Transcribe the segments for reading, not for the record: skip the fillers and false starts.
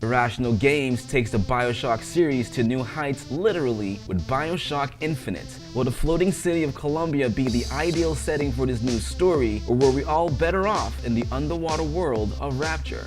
Irrational Games takes the BioShock series to new heights literally with BioShock Infinite. Will the floating city of Columbia be the ideal setting for this new story, or were we all better off in the underwater world of Rapture?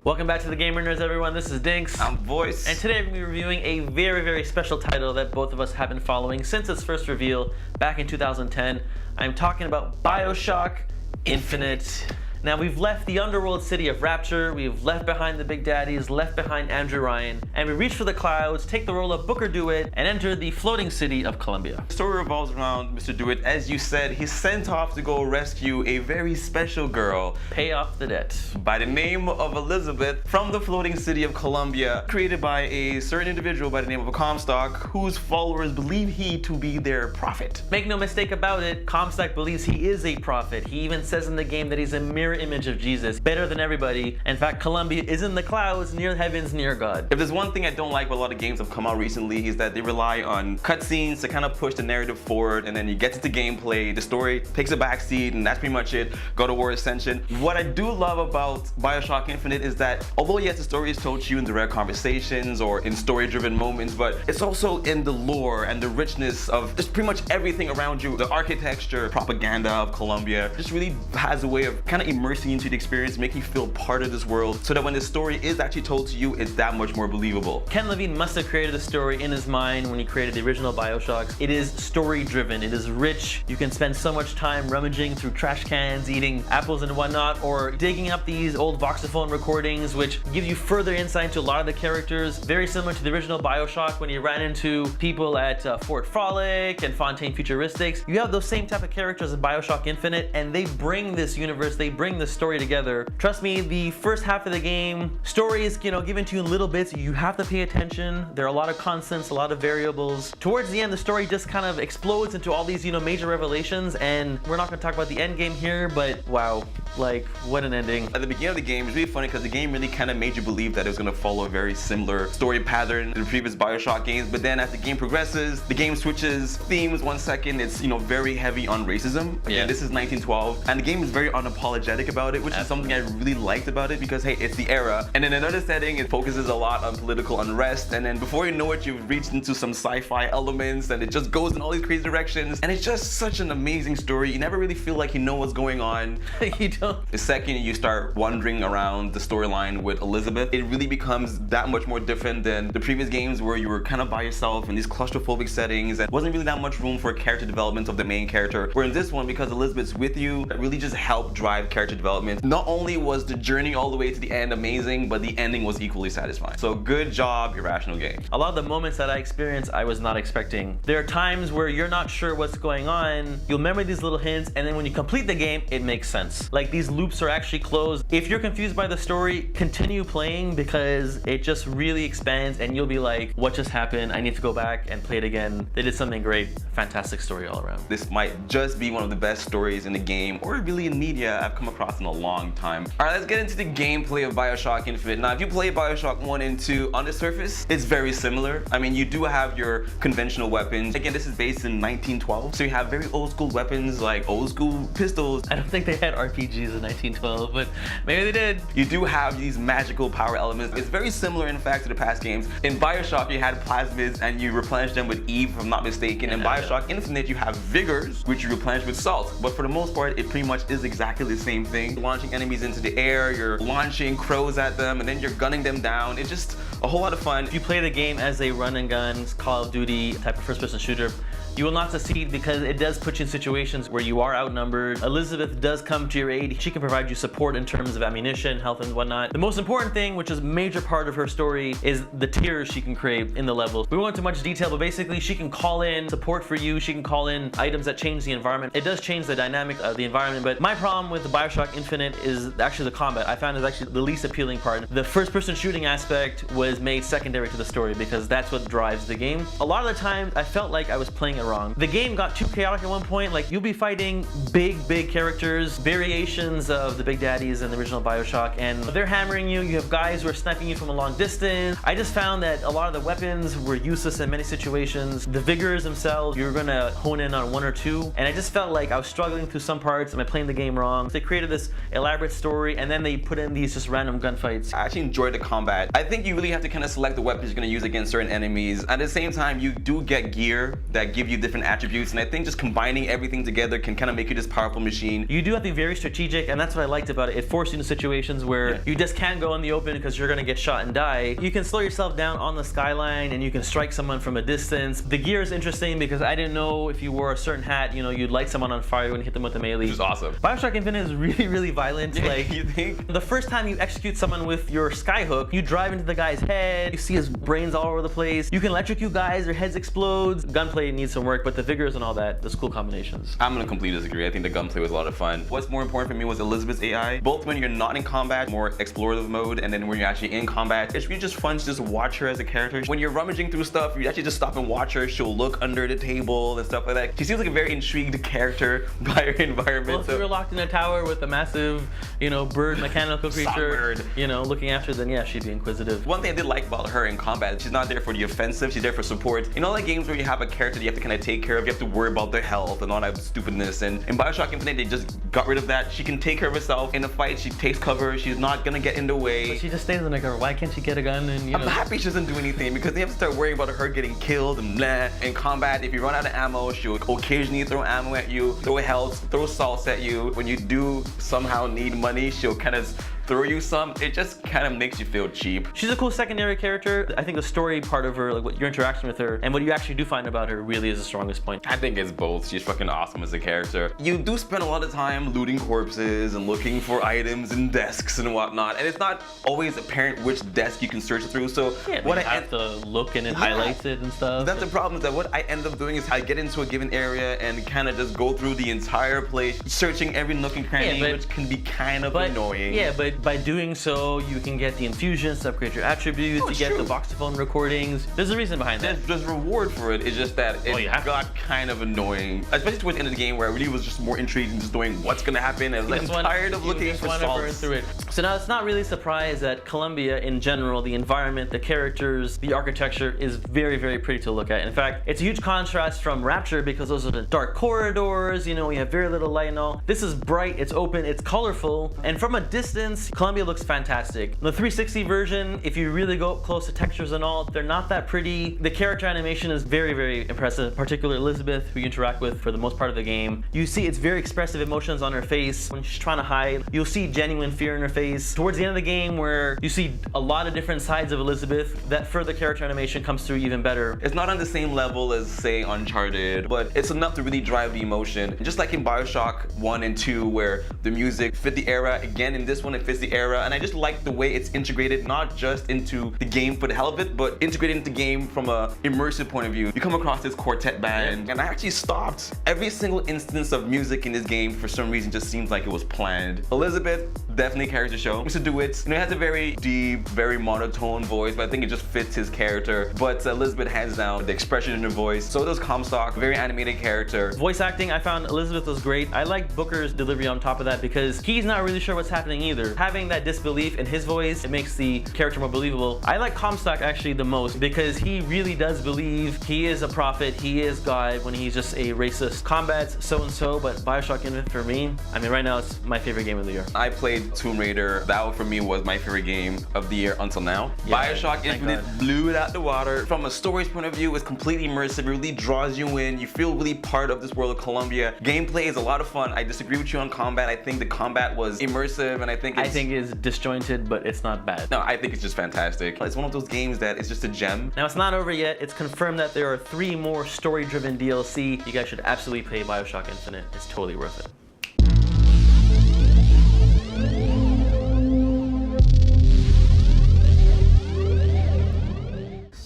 Welcome back to the GamerNerdz, everyone. This is Dinx. I'm Voyce. And today we're going to be reviewing a very, very special title that both of us have been following since its first reveal back in 2010. I'm talking about BioShock Infinite. Now, we've left the underworld city of Rapture, we've left behind the Big Daddies, left behind Andrew Ryan, and we reach for the clouds, take the role of Booker DeWitt, and enter the floating city of Columbia. The story revolves around Mr. DeWitt. As you said, he's sent off to go rescue a very special girl. Pay off the debt. By the name of Elizabeth from the floating city of Columbia, created by a certain individual by the name of a Comstock, whose followers believe he to be their prophet. Make no mistake about it, Comstock believes he is a prophet. He even says in the game that he's a mirror image of Jesus, better than everybody. In fact, Columbia is in the clouds, near heavens, near God. If there's one thing I don't like with a lot of games that have come out recently, is that they rely on cutscenes to kind of push the narrative forward, and then you get to the gameplay, the story takes a backseat, and that's pretty much it. God of War Ascension. What I do love about BioShock Infinite is that although yes, the story is told to you in direct conversations or in story-driven moments, but it's also in the lore and the richness of just pretty much everything around you. The architecture, propaganda of Columbia just really has a way of kind of immersing you into the experience, make you feel part of this world, so that when the story is actually told to you, it's that much more believable. Ken Levine must have created a story in his mind when he created the original BioShocks. It is story-driven, it is rich. You can spend so much time rummaging through trash cans, eating apples and whatnot, or digging up these old voxophone recordings, which give you further insight into a lot of the characters. Very similar to the original BioShock when you ran into people at Fort Frolic and Fontaine Futuristics. You have those same type of characters in BioShock Infinite, and they bring this universe, they bring this story together. Trust me, the first half of the game, story is, given to you in little bits. You have to pay attention. There are a lot of constants, a lot of variables. Towards the end, the story just kind of explodes into all these, major revelations, and we're not going to talk about the end game here, but wow, like, what an ending. At the beginning of the game, it's really funny because the game really kind of made you believe that it was going to follow a very similar story pattern to the previous BioShock games, but then as the game progresses, the game switches themes 1 second. It's, very heavy on racism. Again, yeah. This is 1912, and the game is very unapologetic about it, which is something I really liked about it, because hey, it's the era. And in another setting, it focuses a lot on political unrest, and then before you know it, you've reached into some sci-fi elements, and it just goes in all these crazy directions, and it's just such an amazing story. You never really feel like you know what's going on. You don't. The second you start wandering around the storyline with Elizabeth, it really becomes that much more different than the previous games where you were kind of by yourself in these claustrophobic settings, and wasn't really that much room for character development of the main character. Where in this one, because Elizabeth's with you, it really just helped drive character development. Not only was the journey all the way to the end amazing, but the ending was equally satisfying. So good job, Irrational Games. A lot of the moments that I experienced, I was not expecting. There are times where you're not sure what's going on. You'll remember these little hints, and then when you complete the game, it makes sense. Like, these loops are actually closed. If you're confused by the story, continue playing, because it just really expands, and you'll be like, what just happened? I need to go back and play it again. They did something great. Fantastic story all around. This might just be one of the best stories in the game, or really in media, I've come across in a long time. All right, let's get into the gameplay of BioShock Infinite. Now, if you play BioShock 1 and 2 on the surface, it's very similar. I mean, you do have your conventional weapons. Again, this is based in 1912, so you have very old school weapons like old school pistols. I don't think they had RPGs in 1912, but maybe they did. You do have these magical power elements. It's very similar, in fact, to the past games. In BioShock, you had plasmids and you replenish them with Eve, if I'm not mistaken. In BioShock Infinite, you have vigors, which you replenish with salt. But for the most part, it pretty much is exactly the same thing. You're launching enemies into the air, you're launching crows at them, and then you're gunning them down. It's just a whole lot of fun. If you play the game as a run and gun, Call of Duty type of first-person shooter, you will not succeed, because it does put you in situations where you are outnumbered. Elizabeth does come to your aid. She can provide you support in terms of ammunition, health, and whatnot. The most important thing, which is a major part of her story, is the tiers she can create in the levels. We won't go into much detail, but basically she can call in support for you. She can call in items that change the environment. It does change the dynamic of the environment, but my problem with the BioShock Infinite is actually the combat. I found it actually the least appealing part. The first-person shooting aspect was made secondary to the story, because that's what drives the game. A lot of the time, I felt like I was playing it wrong. The game got too chaotic at one point. Like, you'll be fighting big characters, variations of the big daddies in the original BioShock, and they're hammering you. You have guys who are sniping you from a long distance. I just found that a lot of the weapons were useless in many situations. The vigors themselves, you're gonna hone in on one or two, and I just felt like I was struggling through some parts. Am I playing the game wrong? They created this elaborate story, and then they put in these just random gunfights. I actually enjoyed the combat. I think you really have to kind of select the weapons you're going to use against certain enemies. At the same time, you do get gear that give you different attributes, and I think just combining everything together can kind of make you this powerful machine. You do have to be very strategic, and that's what I liked about it. It forced you into situations where you just can't go in the open because you're going to get shot and die. You can slow yourself down on the skyline, and you can strike someone from a distance. The gear is interesting because I didn't know if you wore a certain hat, you know, you'd light someone on fire when you hit them with the melee. Which is awesome. BioShock Infinite is really violent. Like, you think? The first time you execute someone with your skyhook, you drive into the guy's head, you see his brains all over the place. You can electrocute guys, their heads explode. Gunplay needs some work, but the vigors and all that, those cool combinations. I'm gonna completely disagree. I think the gunplay was a lot of fun. What's more important for me was Elizabeth's AI. Both when you're not in combat, more explorative mode, and then when you're actually in combat, it's really just fun to just watch her as a character. When you're rummaging through stuff, you actually just stop and watch her. She'll look under the table and stuff like that. She seems like a very intrigued character by her environment. Well, if you're locked in a tower with a massive, you know, bird mechanical creature, you know, looking after, then yeah, she'd be inquisitive. One thing I did like about her in combat, she's not there for the offensive, she's there for support. You know, like games where you have a character that you have to kind of take care of, you have to worry about their health and all that stupidness. And in BioShock Infinite, they just got rid of that. She can take care of herself in a fight. She takes cover. She's not gonna get in the way. But she just stays in the cover. Why can't she get a gun and, you know? I'm happy she doesn't do anything because they have to start worrying about her getting killed and blah. In combat, if you run out of ammo, she'll occasionally throw ammo at you, throw health, throw salts at you. When you do somehow need money, she'll kind of throw you some. It just kind of makes you feel cheap. She's a cool secondary character. I think the story part of her, like what your interaction with her and what you actually do find about her, really is the strongest point. I think it's both. She's fucking awesome as a character. You do spend a lot of time looting corpses and looking for items in desks and whatnot, and it's not always apparent which desk you can search through. So what I have to look and it highlights it and stuff. That's the problem, is that what I end up doing is I get into a given area and kind of just go through the entire place, searching every nook and cranny, which can be kind of annoying. Yeah, but by doing so, you can get the infusions to upgrade your attributes, you get the voxophone recordings. There's a reason behind that. There's reward for it. It's just that it got kind of annoying, especially towards the end of the game where I really was just more intrigued in just knowing what's gonna happen. And I'm tired of looking for salts. Through it. So now it's not really a surprise that Columbia in general, the environment, the characters, the architecture is very pretty to look at. In fact, it's a huge contrast from Rapture because those are the dark corridors, you know, we have very little light and all. This is bright, it's open, it's colorful, and from a distance, Columbia looks fantastic. The 360 version, if you really go up close to textures and all, they're not that pretty. The character animation is very impressive, particularly Elizabeth, who you interact with for the most part of the game. You see it's very expressive emotions on her face. When she's trying to hide, you'll see genuine fear in her face. Towards the end of the game, where you see a lot of different sides of Elizabeth, that further character animation comes through even better. It's not on the same level as, say, Uncharted, but it's enough to really drive the emotion. Just like in BioShock 1 and 2, where the music fit the era, again in this one it fits the era, and I just like the way it's integrated, not just into the game for the hell of it, but integrated into the game from a immersive point of view. You come across this quartet band, and I actually stopped. Every single instance of music in this game, for some reason, just seems like it was planned. Elizabeth definitely carries the show. Mr. DeWitt, you know, he has a very deep, very monotone voice, but I think it just fits his character. But Elizabeth, hands down, the expression in her voice. So does Comstock, very animated character. Voice acting, I found Elizabeth was great. I liked Booker's delivery on top of that because he's not really sure what's happening either. Having that disbelief in his voice, it makes the character more believable. I like Comstock actually the most because he really does believe he is a prophet, he is God, when he's just a racist. Combat's so-and-so, but BioShock Infinite for me, I mean, right now it's my favorite game of the year. I played Tomb Raider. That for me was my favorite game of the year until now. Yeah, BioShock Infinite blew it out the water. From a story's point of view, it's completely immersive. It really draws you in. You feel really part of this world of Columbia. Gameplay is a lot of fun. I disagree with you on combat. I think the combat was immersive, and I think it's disjointed, but it's not bad. No, I think it's just fantastic. It's one of those games that is just a gem. Now it's not over yet. It's confirmed that there are 3 more story-driven DLC. You guys should absolutely play BioShock Infinite. It's totally worth it.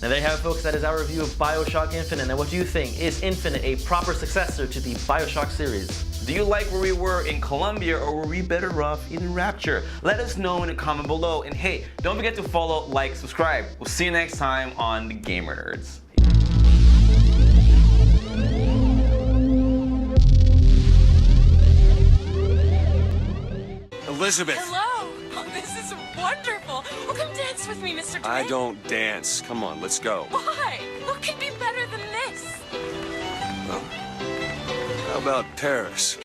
Now there you have it, folks. That is our review of BioShock Infinite. Now what do you think? Is Infinite a proper successor to the BioShock series? Do you like where we were in Columbia, or were we better off in Rapture? Let us know in a comment below. And hey, don't forget to follow, like, subscribe. We'll see you next time on The GamerNerdz. Elizabeth! Hello! Oh, this is wonderful! Oh, come dance with me, Mr. Drake. I don't dance. Come on, let's go. Why? What could be better than this? Well, how about Paris?